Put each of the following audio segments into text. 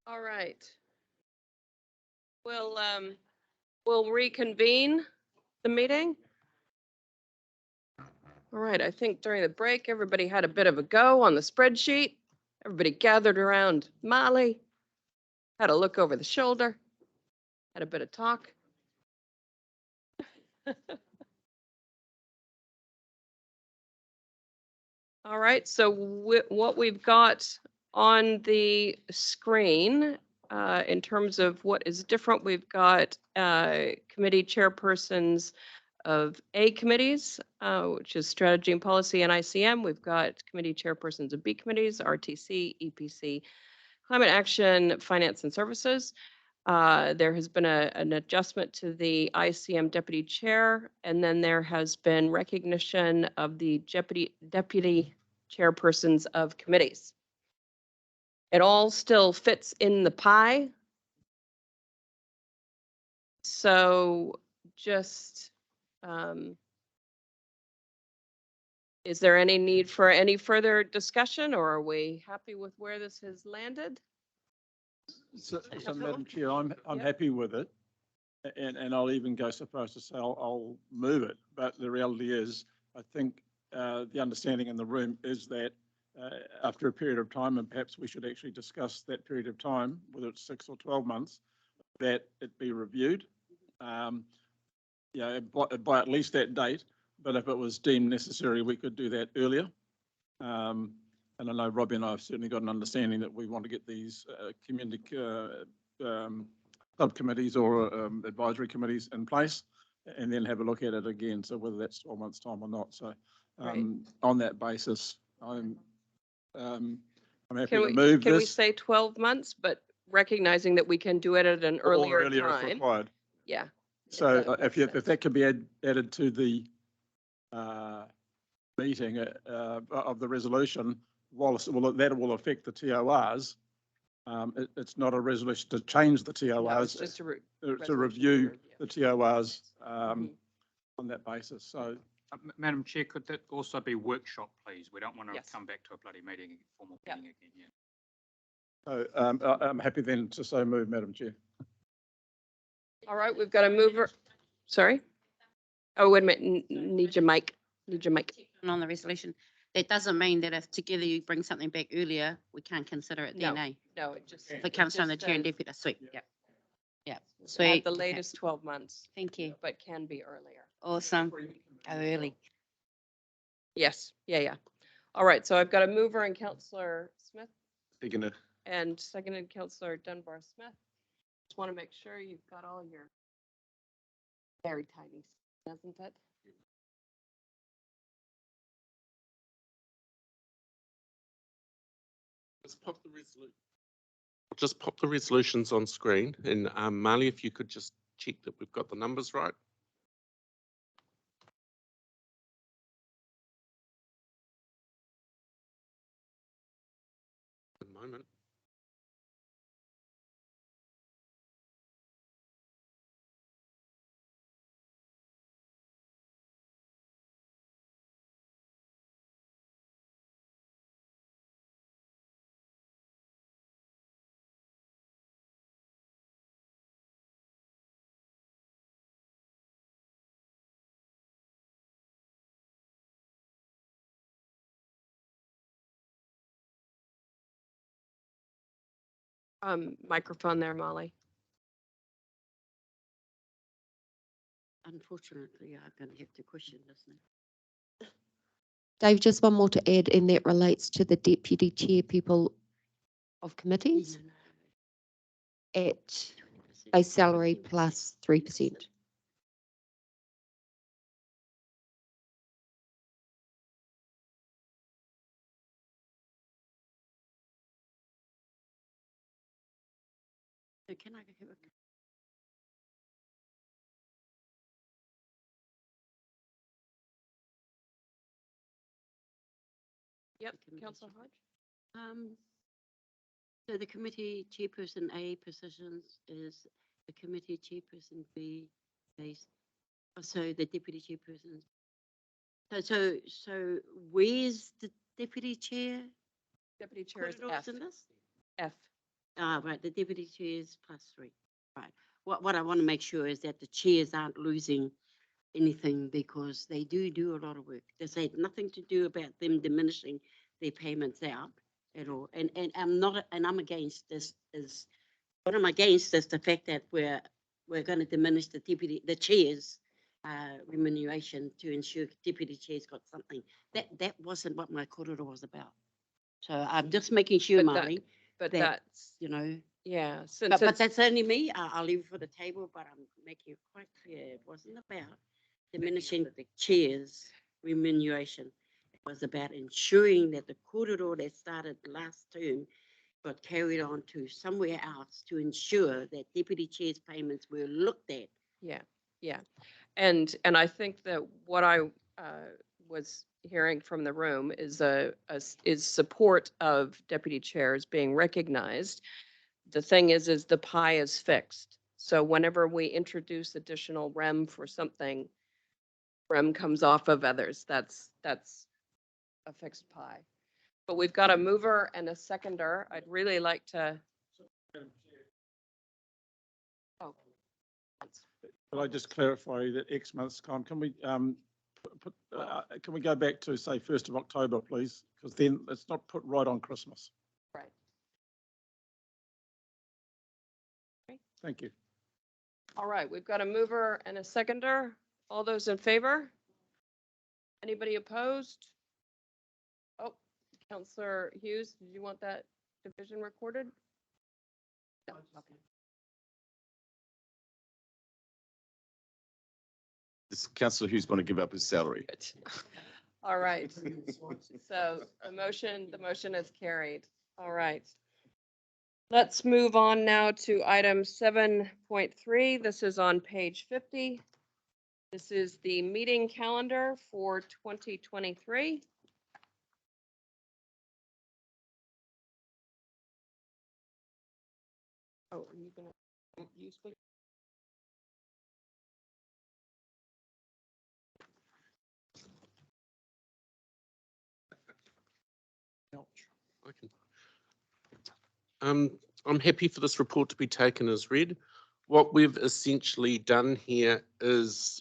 All right. We'll reconvene the meeting. All right, I think during the break, everybody had a bit of a go on the spreadsheet. Everybody gathered around Molly, had a look over the shoulder, had a bit of talk. All right, so what we've got on the screen in terms of what is different, we've got committee chairpersons of A committees, which is strategy and policy and ICM. We've got committee chairpersons of B committees, RTC, EPC, climate action, finance and services. There has been an adjustment to the ICM deputy chair, and then there has been recognition of the deputy chairpersons of committees. It all still fits in the pie. So just, is there any need for any further discussion, or are we happy with where this has landed? So Madam Chair, I'm happy with it. And I'll even go so far as to say I'll move it. But the reality is, I think the understanding in the room is that after a period of time, and perhaps we should actually discuss that period of time, whether it's 6 or 12 months, that it be reviewed, by at least that date. But if it was deemed necessary, we could do that earlier. And I know Robbie and I have certainly got an understanding that we want to get these community subcommittees or advisory committees in place and then have a look at it again. So whether that's 12 months time or not. So Right. On that basis, I'm happy Can to move can this. we say 12 months, but recognizing that we can do it at an earlier if time? required. Yeah. So if that can be added to the meeting of the resolution, that will affect the TORs. It's not a resolution to change the TORs. No, it's just to review the TORs on that basis. So, Madam Chair, could that also be workshop, please? We don't want to Yes. come back to a bloody meeting, formal meeting again. so I'm happy then to so move, Madam Chair. All right, we've got a mover. Sorry. Oh, wait a minute. Need your mic. On the resolution, that doesn't mean that if together you bring something back earlier, we can't consider it then, eh? No, it just. If it comes from the chair and says deputy, sweet, yeah. Yeah, At sweet. the okay. latest 12 months, Thank you. but can be earlier. Awesome. Go early. Yes, yeah. All right, so I've got a mover and Councillor Smith and seconded Councillor Dunbar Smith. Just want to make sure you've got all your very tiny, doesn't it? Just pop the resolutions on screen, and Marley, if you could just check that we've got the numbers right. One moment. Microphone there, Molly. Unfortunately, I'm going to have to question this now. Dave, just one more to add, and that relates to the deputy chair people of committees at a salary plus 3%. So can I have a Yep, Councillor Hodge. So the committee chairperson A positions is the committee chairperson B base. So the deputy chairperson. So where's the deputy chair? Deputy chair is Put it off F. in this? F. Right, the deputy chairs +3. Right. What I want to make sure is that the chairs aren't losing anything because they do a lot of work. This had nothing to do about them diminishing their payments out at all. And I'm against this what I'm against is the fact that we're going to diminish the chairs remuneration to ensure deputy chairs got something. That wasn't what my korero was about. So I'm just making sure, But that- Mari, But that, that's, you know, yeah, since but it's, that's only me. I'll leave it for the table, but I'm making it quite clear. It wasn't about diminishing the chair's remuneration. It was about ensuring that the korero that started last term got carried on to somewhere else to ensure that deputy chair's payments were looked at. yeah. And I think that what I was hearing from the room is is support of deputy chairs being recognized. The thing is the pie is fixed. So whenever we introduce additional REM for something, REM comes off of others. That's a fixed pie. But we've got a mover and a seconder. I'd really like to. Oh. Could I just clarify that X months time, can we, can we go back to, say, 1st of October, please? Because then it's not put right on Christmas. Right. Thank you. All right, we've got a mover and a seconder. All those in favor? Anybody opposed? Oh, Councillor Hughes, did you want that division recorded? No, okay. This councillor who's going to give up his salary. Good. All right. So the motion is carried. All right. Let's move on now to item 7.3. This is on page 50. This is the meeting calendar for 2023. Oh, are you gonna use it? I can- I'm happy for this report to be taken as read. What we've essentially done here is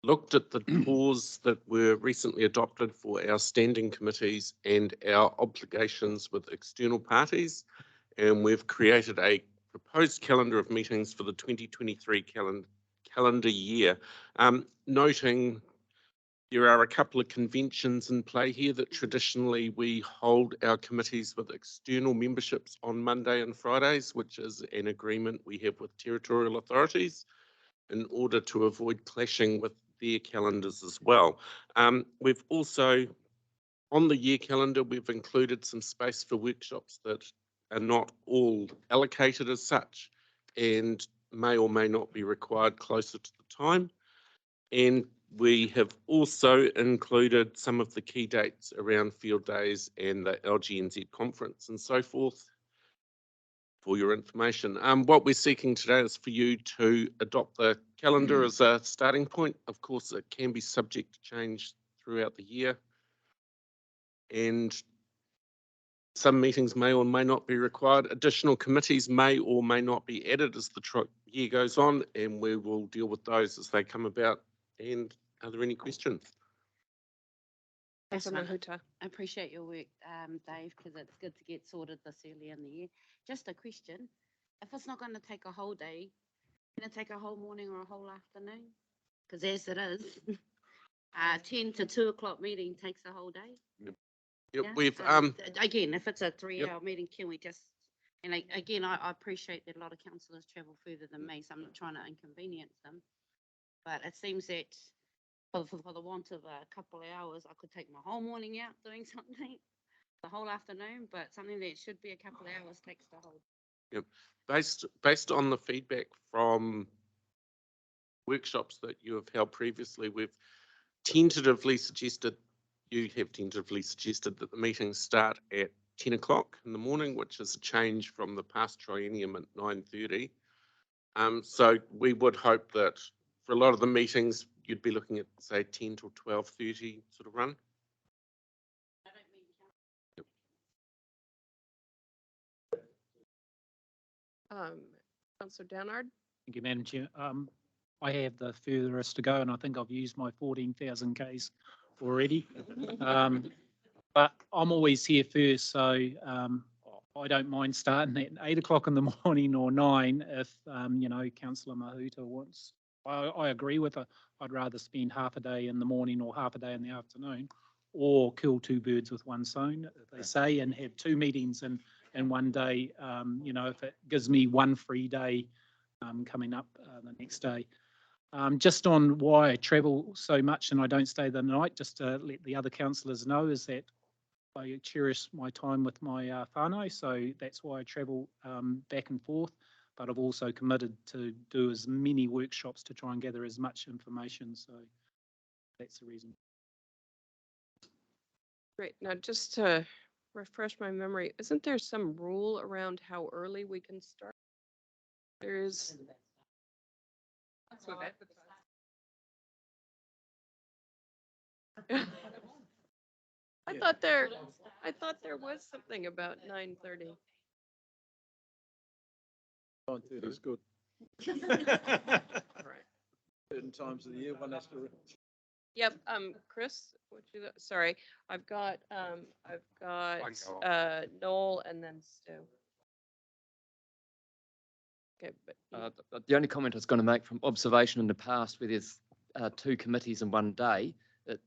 looked at the laws that were recently adopted for our standing committees and our obligations with external parties. And we've created a proposed calendar of meetings for the 2023 calendar year, noting there are a couple of conventions in play here that traditionally we hold our committees with external memberships on Monday and Fridays, which is an agreement we have with territorial authorities in order to avoid clashing with their calendars as well. We've also, on the year calendar, we've included some space for workshops that are not all allocated as such and may or may not be required closer to the time. And we have also included some of the key dates around field days and the LGNZ conference and so forth for your information. What we're seeking today is for you to adopt the calendar as a starting point. Of course, it can be subject to change throughout the year. And some meetings may or may not be required. Additional committees may or may not be added as the year goes on, and we will deal with those as they come about. And are there any questions? Councillor Excellent. Mahuta. I appreciate your work, Dave, because it's good to get sorted this early in the year. Just a question, if it's not going to take a whole day, can it take a whole morning or a whole afternoon? Because as it is, 10 to 2 o'clock meeting takes a whole day. Yep, Yeah? we've Again, if it's a 3-hour meeting, can we just, and again, I appreciate that a lot of councillors travel further than me, so I'm not trying to inconvenience them. But it seems that for the want of a couple of hours, I could take my whole morning out doing something, the whole afternoon, but something that should be a couple of hours takes the whole. Yep. Based on the feedback from workshops that you have held previously, you have tentatively suggested that the meetings start at 10 o'clock in the morning, which is a change from the past triennium at 9:30. So we would hope that for a lot of the meetings, you'd be looking at, say, 10 till 12:30 sort of run. Councillor Downard? Thank you, Madam Chair. I have the furthest to go, and I think I've used my 14,000 Ks already. But I'm always here first, so I don't mind starting at 8 o'clock in the morning or 9 if, Councillor Mahuta wants. I agree with her. I'd rather spend half a day in the morning or half a day in the afternoon, or kill two birds with one stone, they say, and have two meetings in one day. If it gives me one free day coming up the next day. Just on why I travel so much and I don't stay the night, just to let the other councillors know, is that I cherish my time with my whānau, so that's why I travel back and forth. But I've also committed to do as many workshops to try and gather as much information, so that's the reason. Great. Now, just to refresh my memory, isn't there some rule around how early we can start? There's. That's what I thought there was something about 9:30. 9:30 is good. All right. Certain times of the year, one has to. Yep, Chris, sorry, I've got go on. Noel and then Stu. Okay, but The only comment I was going to make from observation in the past, where there's two committees in one day, it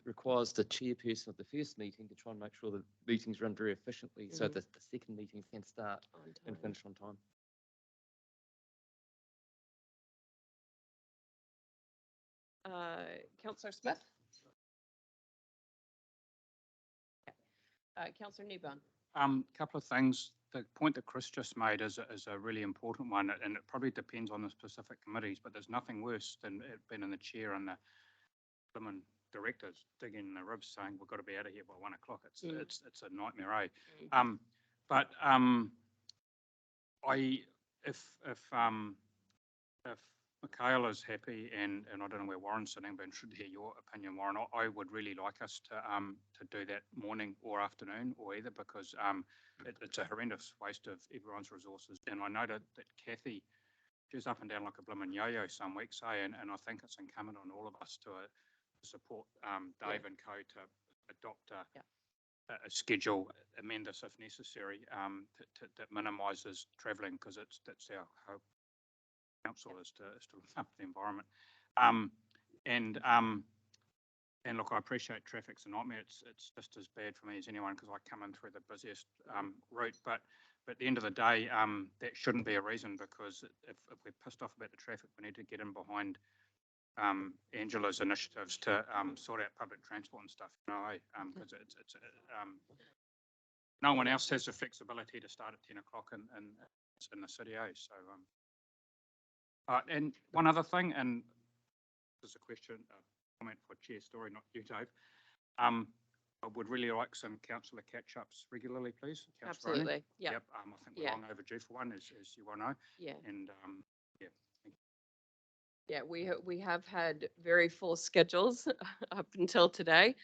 requires the chairperson of the first meeting to try and make sure the meetings run very efficiently, so that the second meeting can start on and time. finish on time. Councillor Smith? Councillor Kneebone? Couple of things. The point that Chris just made is a really important one, and it probably depends on the specific committees, but there's nothing worse than it being in the chair and the women directors digging in the ribs saying we've got to be out of here by 1 o'clock. It's a nightmare, eh? But if Michaela's happy, and I don't know where Warren's sitting, but I should hear your opinion, Warren. I would really like us to do that morning or afternoon or either, because it's a horrendous waste of everyone's resources. And I know that Kathy, she's up and down like a blooming yo-yo some weeks, and I think it's incumbent on all of us to support Dave and co to adopt a schedule, amend this if necessary, that minimises travelling, because that's our hope. Council is to look up the environment, and look, I appreciate traffic's a nightmare. It's just as bad for me as anyone, because I come in through the busiest route. But at the end of the day, that shouldn't be a reason, because if we're pissed off about the traffic, we need to get in behind Angela's initiatives to sort out public transport and stuff. Because no one else has the flexibility to start at 10 o'clock in the city, So. And one other thing, and this is a comment for Chair Story, not you, Dave. I would really like some councillor catch-ups regularly, please. Absolutely, yeah. Yep, I think we're long overdue for one, as you well know. Yeah. And yeah. Yeah, we have had very full schedules up until today,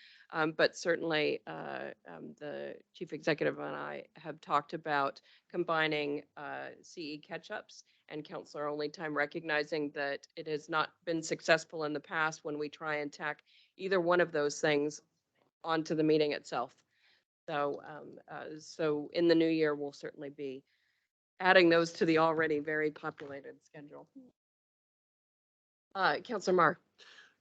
but certainly the chief executive and I have talked about combining CE catch-ups and councillor only time, recognizing that it has not been successful in the past when we try and tack either one of those things onto the meeting itself. So, so in the new year, we'll certainly be adding those to the already very populated schedule. Councillor Marr.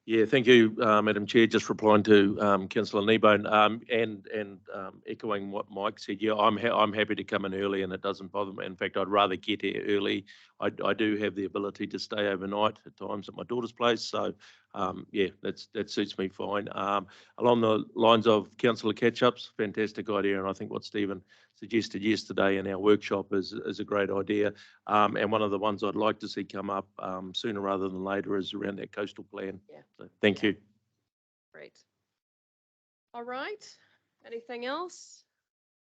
Yeah, thank you, Madam Chair. Just replying to Councillor Kneebone and echoing what Mike said. Yeah, I'm happy to come in early, and it doesn't bother me. In fact, I'd rather get here early. I do have the ability to stay overnight at times at my daughter's place, so yeah, that suits me fine. Along the lines of councillor catch-ups, fantastic idea, and I think what Stephen suggested yesterday in our workshop is a great idea. And one of the ones I'd like to see come up sooner rather than later is around that coastal plan. Yeah. So, thank you. Great. All right. Anything else?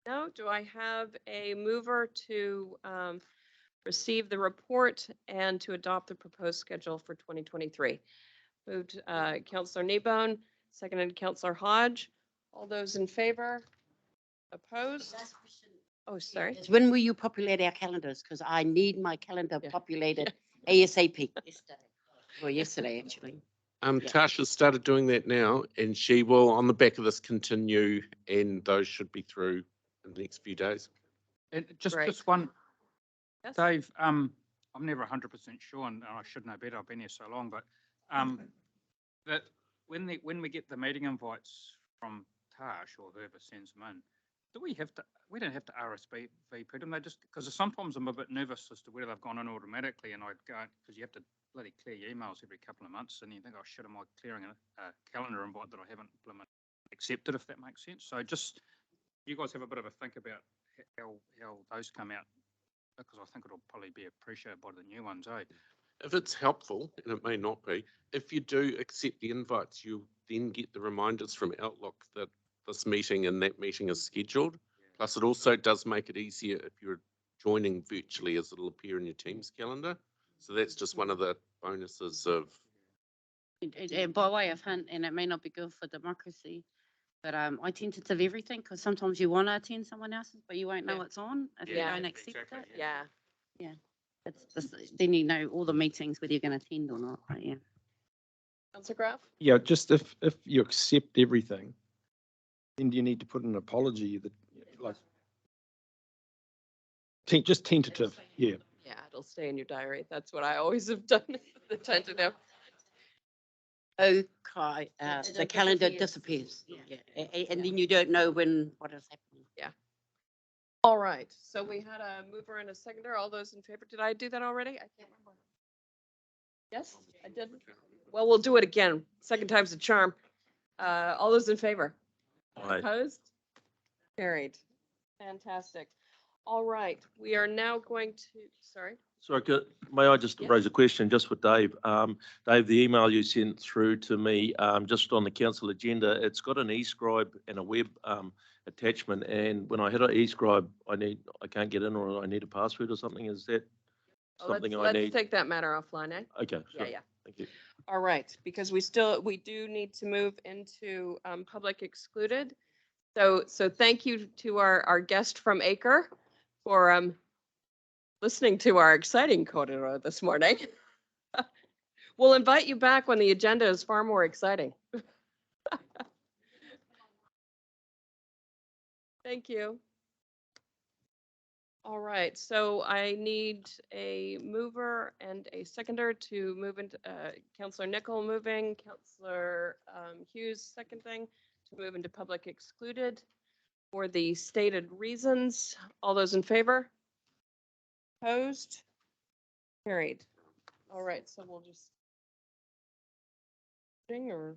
No? Do I have a mover to receive the report and to adopt the proposed schedule for 2023? Moved Councillor Kneebone, seconded Councillor Hodge. All those in favor? Opposed? Oh, sorry. Yes, when will you populate our calendars? Because I need my calendar Yeah. populated ASAP. Well, yesterday, actually. Yeah. Tasha started doing that now, and she will, on the back of this, continue, and those should be through in the next few days. And just, Right. just one, Yes. Dave, I'm never 100% sure, and I should know better, I've been here so long, but, that when we get the meeting invites from Tash or whoever sends them in, we don't have to RSVP them, they just, because sometimes I'm a bit nervous as to whether they've gone in automatically, and I'd go, because you have to bloody clear your emails every couple of months, and you think, oh shit, am I clearing a calendar invite that I haven't accepted, if that makes sense? So just, you guys have a bit of a think about how those come out, because I think it'll probably be appreciated by the new ones, eh? If it's helpful, and it may not be, if you do accept the invites, you then get the reminders from Outlook that this meeting and that meeting is scheduled. Plus, it also does make it easier if you're joining virtually, as it'll appear in your Teams calendar. So that's just one of the bonuses of. By way of hint, and it may not be good for democracy, but I tentative everything because sometimes you want to attend someone else's, but you won't know Yeah. it's on if you Yeah. don't accept Exactly, it. Yeah. It's just, then you know all the meetings, whether you're going to attend or not. But yeah. Councillor Graf? Yeah, just if you accept everything, then do you need to put an apology that, like, just tentative, yeah. Yeah, it'll stay in your diary. That's what I always have done, the tentative. Okay, the calendar disappears. Yeah. And then you don't know what is happening. All right, so we had a mover and a seconder. All those in favor, did I do that already? I can't remember. Yes, I did. Well, we'll do it again. Second time's a charm. All those in favor? Aye. Opposed? Carried. Fantastic. All right, we are now going to, sorry. Sorry, may I just Yes. raise a question just with Dave? Dave, the email you sent through to me, just on the council agenda, it's got an e-scribe and a web attachment, and when I hit an e-scribe, I can't get in, or I need a password or something. Is that something I Let's need? take that matter offline, eh? Okay, sure. Yeah. Thank you. All right, because we do need to move into public excluded. So thank you to our guest from Acre for listening to our exciting corridor this morning. We'll invite you back when the agenda is far more exciting. Thank you. All right, so I need a mover and a seconder to move into, Councillor Nichol moving, Councillor Hughes seconding, to move into public excluded for the stated reasons. All those in favor? Opposed? Carried. All right, so we'll just. Or